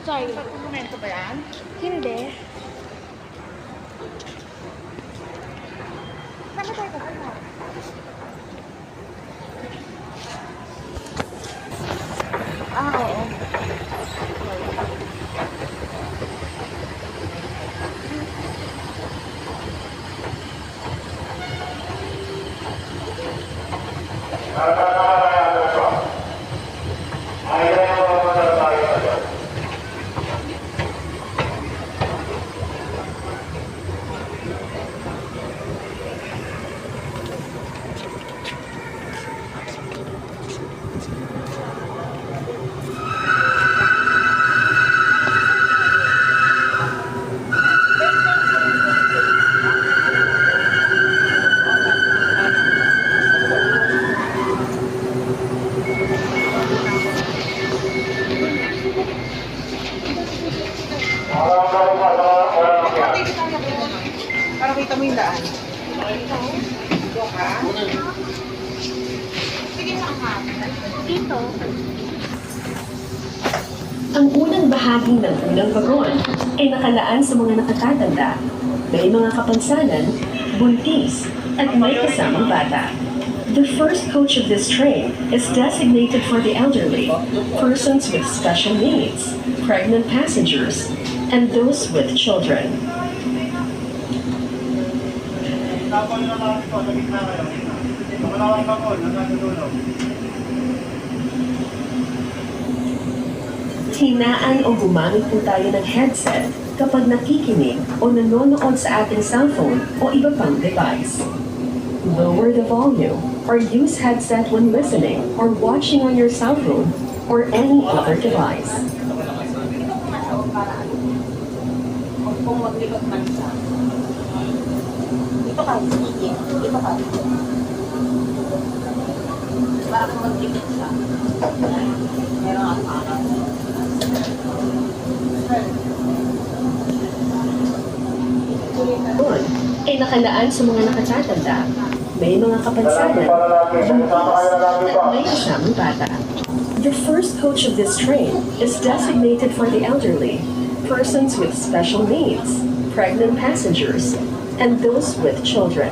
Sorry. Dokumento ba yan? Hindi. Saan ba tayo pupunta? Oo. Para kita mo yung daan. Doon ka? Sige, saan ka? Dito. Ang unang bahagi ng unang vagon ay nakalaan sa mga nakatatanda, may mga kapansanan, buntis, at may kasamang bata. The first coach of this train is designated for the elderly, persons with special needs, pregnant passengers, and those with children. Tapos na lang ito, sa gitna kayo. Malawang bakon, hanggang dulo. Hinaan o gumamit po tayo ng headset kapag nakikinig o nanonood sa ating cellphone o iba pang device. Lower the volume or use headset when listening or watching on your cell phone or any other device. Kung maglibot man siya. Dito ka, sige. Dito ka. Para kung maglibot siya. Meron ang pangalan. Doon ay nakalaan sa mga nakatatanda, may mga kapansanan, buntis, at may kasamang bata. The first coach of this train is designated for the elderly, persons with special needs, pregnant passengers, and those with children.